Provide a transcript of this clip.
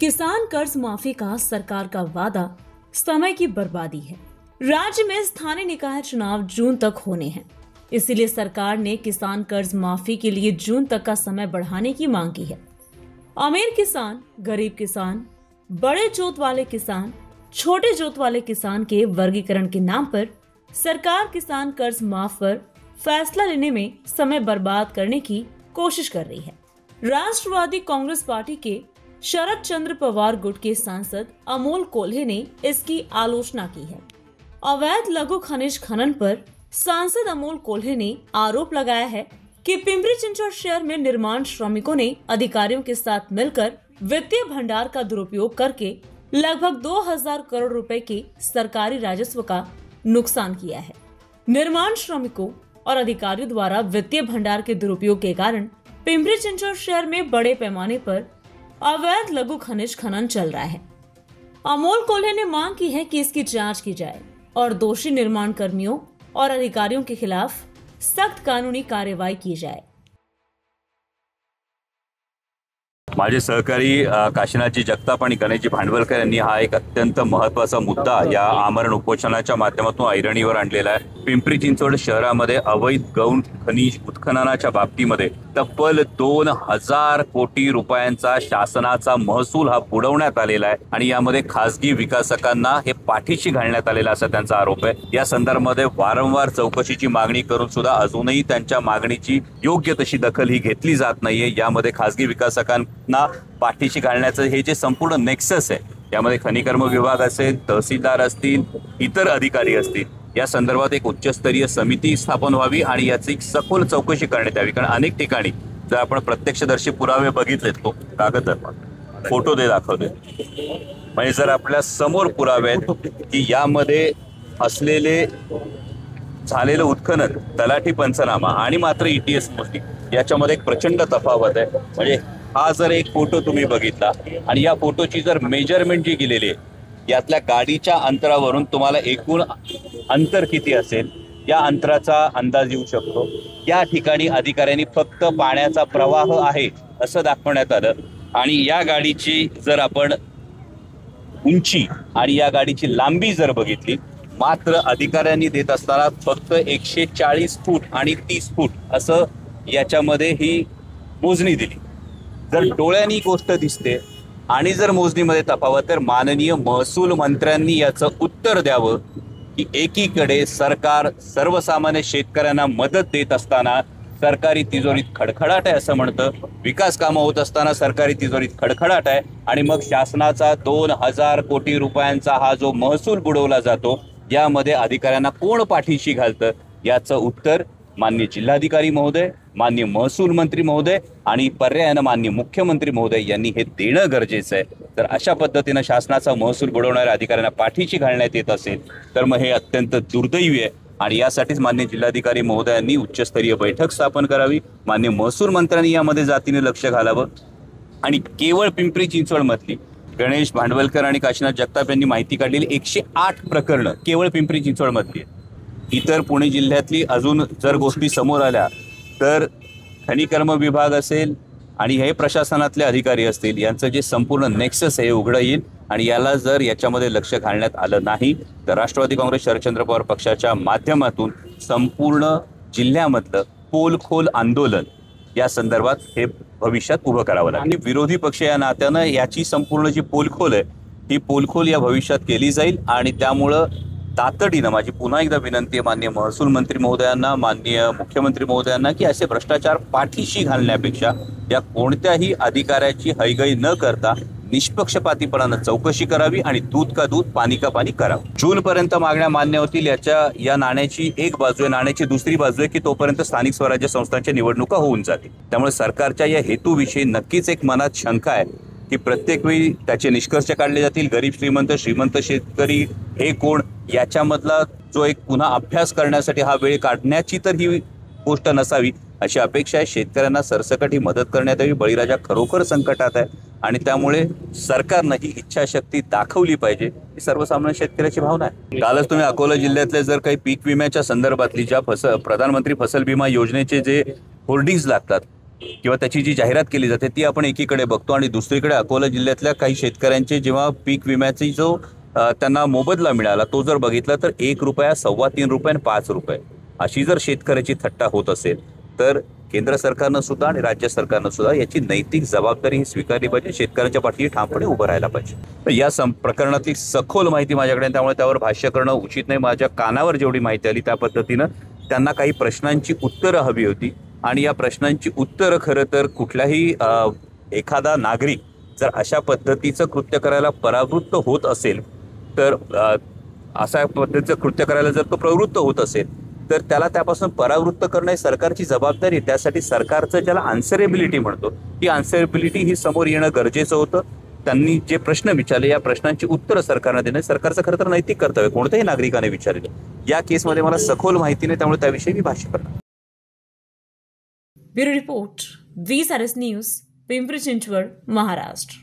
किसान कर्ज माफी का सरकार का वादा समय की बर्बादी है। राज्य में स्थानीय निकाय चुनाव जून तक होने हैं, इसीलिए सरकार ने किसान कर्ज माफी के लिए जून तक का समय बढ़ाने की मांग की है। अमीर किसान, गरीब किसान, बड़े जोत वाले किसान, छोटे जोत वाले किसान के वर्गीकरण के नाम पर सरकार किसान कर्ज माफ पर फैसला लेने में समय बर्बाद करने की कोशिश कर रही है। राष्ट्रवादी कांग्रेस पार्टी के शरद चंद्र पवार गुट के सांसद अमोल कोल्हे ने इसकी आलोचना की है। अवैध लघु खनिज खनन पर सांसद अमोल कोल्हे ने आरोप लगाया है कि पिंपरी चिंचवड शहर में निर्माण श्रमिकों ने अधिकारियों के साथ मिलकर वित्तीय भंडार का दुरुपयोग करके लगभग 2000 करोड़ रुपए के सरकारी राजस्व का नुकसान किया है। निर्माण श्रमिकों और अधिकारियों द्वारा वित्तीय भंडार के दुरुपयोग के कारण पिंपरी चिंचवड शहर में बड़े पैमाने पर अवैध लघु खनिज खनन चल रहा है। अमोल कोल्हे ने मांग की है कि इसकी जांच की जाए और दोषी निर्माण कर्मियों और अधिकारियों के खिलाफ सख्त कानूनी कार्यवाही की जाए। माझे सहकारी काशीनाथजी जगताप आणि गणेशजी भांडवलकर यांनी हा एक अत्यंत महत्त्वाचा मुद्दा या आमरण उपोषणाच्या माध्यमातून ऐरणीवर आणलेला आहे। पिंपरी चिंचवड शहरामध्ये अवैध गौण खनिज उत्खननाच्या बाबतीमध्ये तब्बल 2000 कोटी रुपयांचा शासनाचा महसूल हा बुडवण्यात आलेला आहे आणि यामध्ये खासगी विकासकांना हे पाठीशी घालण्यात आलेला असा त्यांचा आरोप आहे। या संदर्भामध्ये वारंवार चौकशीची मागणी करून सुद्धा अजूनही त्यांच्या मागणीची योग्य तशी दखल ही घेतली जात नाहीये। यामध्ये खासगी विकासकांना पाठीशी घालण्याचं हे जे संपूर्ण नेक्सस आहे, यामध्ये खनिकर्म विभाग असेल, तहसीलदार असतील, इतर अधिकारी असतील, या संदर्भात एक उच्चस्तरीय समिती स्थापन व्हावी आणि याची सखोल चौकशी करण्यात यावी। कारण अनेक ठिकाणी जर आपण प्रत्यक्षदर्शी पुरावे बघितलेत, तो कागद फोटो दे दाखवले, म्हणजे जर आपल्या समोर पुरावे आहेत की यामध्ये असलेले झालेलं उत्खनन, तलाठी पंचनामा आणि मात्र ETS मोजणी याच्यामध्ये एक प्रचंड तफावत आहे। म्हणजे हा जर एक फोटो तुम्ही बघितला आणि या फोटोची जर मेजरमेंट जी केलेली आहे, यातल्या गाडीच्या अंतरावरून तुम्हाला एकूण अंतर किती असेल या अंतराचा अंदाज येऊ शकतो। या ठिकाणी अधिकाऱ्यांनी फक्त पाण्याचा प्रवाह आहे असं दाखवण्यात आलं आणि या गाडीची जर आपण उंची आणि या गाडीची लांबी जर बघितली, मात्र अधिकाऱ्यांनी देत असताना फक्त 140 फूट आणि 30 फूट असं याच्यामध्ये ही मोजणी दिली। जर डोळ्यांनी गोष्ट दिसते आणि जर मोजणीमध्ये तफावत, तर माननीय महसूल मंत्र्यांनी याचं उत्तर द्यावं की एकीकडे सरकार सर्वसामान्य शेतकऱ्यांना मदत देत असताना सरकारी तिजोरीत खडखडाट आहे असं म्हणतं, विकास कामं होत असताना सरकारी तिजोरीत खडखडाट आहे आणि मग शासनाचा 2000 कोटी रुपयांचा हा जो महसूल बुडवला जातो, यामध्ये अधिकाऱ्यांना कोण पाठीशी घालतं याचं उत्तर माननीय जिल्हाधिकारी महोदय, माननीय महसूल मंत्री महोदय आणि पर्यायानं माननीय मुख्यमंत्री महोदय यांनी हे देणं गरजेचं आहे। तर अशा पद्धतीनं शासनाचा महसूल बुडवणाऱ्या अधिकाऱ्यांना पाठीशी घालण्यात येत असेल तर मग हे अत्यंत दुर्दैवी आहे आणि यासाठीच माननीय जिल्हाधिकारी महोदयांनी उच्चस्तरीय बैठक स्थापन करावी, माननीय महसूल मंत्र्यांनी यामध्ये जातीने लक्ष घालावं आणि केवळ पिंपरी चिंचवड मधली गणेश भांडवलकर आणि काशीनाथ जगताप यांनी माहिती काढलेली 108 प्रकरणं केवळ पिंपरी चिंचवड मधली आहेत। इतर पुणे जिल्ह्यातली अजून जर गोष्टी समोर आल्या तर खनिकर्म विभाग असेल आणि हे प्रशासनातले अधिकारी असतील, यांचं जे संपूर्ण नेक्सस आहे उघडं येईल आणि याला जर याच्यामध्ये लक्ष घालण्यात आलं नाही तर राष्ट्रवादी काँग्रेस शरदचंद्र पवार पक्षाच्या माध्यमातून संपूर्ण जिल्ह्यामधलं पोलखोल आंदोलन या संदर्भात हे भविष्यात उभं करावं लागेल। आणि विरोधी पक्ष या नात्यानं याची संपूर्ण जी पोलखोल आहे ही पोलखोल या भविष्यात केली जाईल आणि त्यामुळं तातडीनं माझी पुन्हा एकदा विनंती आहे माननीय महसूल मंत्री महोदयांना, माननीय मुख्यमंत्री महोदयांना की असे भ्रष्टाचार पाठीशी घालण्यापेक्षा या कोणत्याही अधिकाऱ्याची हयगय न करता निष्पक्षपातीपणानं चौकशी करावी आणि दूध का दूध पाणी का पाणी करावं। जून पर्यंत मागण्या मान्य होतील या नाण्याची एक बाजू आहे, नाण्याची दुसरी बाजू आहे की तोपर्यंत स्थानिक स्वराज्य संस्थांच्या निवडणुका होऊन जातील। त्यामुळे सरकारच्या या हेतूविषयी नक्कीच एक मनात शंका आहे की प्रत्येक वेळी त्याचे निष्कर्ष काढले जातील। गरीब श्रीमंत, श्रीमंत शेतकरी हे कोण याच्यामधला जो एक पुन्हा अभ्यास करण्यासाठी हा वेळ काढण्याची तर ही गोष्ट नसावी अशी अपेक्षा आहे। शेतकऱ्यांना सरसकट ही मदत करण्यात यावी। बळीराजा खरोखर संकटात आहे आणि त्यामुळे सरकारनं ही इच्छाशक्ती दाखवली पाहिजे, ही सर्वसामान्य शेतकऱ्याची भावना आहे। कालच तुम्ही अकोला जिल्ह्यातले जर काही पीक विम्याच्या संदर्भातली ज्या प्रधानमंत्री फसल बीमा योजनेचे जे होर्डिंग्स लागतात किंवा त्याची जी जाहिरात केली जाते ती आपण एकीकडे बघतो आणि दुसरीकडे अकोला जिल्ह्यातल्या काही शेतकऱ्यांचे जेव्हा पीक विम्याची जो त्यांना मोबदला मिळाला तो जर बघितला तर ₹1, ₹3.25 आणि ₹5 अशी जर शेतकऱ्याची थट्टा होत असेल तर केंद्र सरकारनं सुद्धा आणि राज्य सरकारनं सुद्धा याची नैतिक जबाबदारी ही स्वीकारली पाहिजे. शेतकऱ्यांच्या पाठीशी ठामपणे उभं राहायला पाहिजे. तर या प्रकरणातली सखोल माहिती माझ्याकडे, त्यामुळे त्यावर भाष्य करणं उचित नाही. माझ्या कानावर जेवढी माहिती आली त्या पद्धतीनं त्यांना काही प्रश्नांची उत्तरं हवी होती आणि या प्रश्नांची उत्तरं खरं तर कुठल्याही एखादा नागरिक जर अशा पद्धतीचं कृत्य करायला परावृत्त होत असेल तर अशा पद्धतीचं कृत्य करायला जर तो प्रवृत्त होत असेल तर त्याला त्यापासून परावृत्त करणे सरकारची जबाबदारी. त्यासाठी सरकारचं ज्याला आन्सरेबिलिटी म्हणतो ती आन्सरेबिलिटी ही समोर येणं गरजेचं होतं. त्यांनी जे प्रश्न विचारले या प्रश्नांची उत्तरं सरकारनं देणं सरकारचं खरं तर नैतिक कर्तव्य, कोणत्याही नागरिकाने विचारले. या केसमध्ये मला सखोल माहिती नाही त्यामुळे त्याविषयी मी भाष्य करणार. Bureau report, VSRS news, Pimpri Chinchwad, Maharashtra.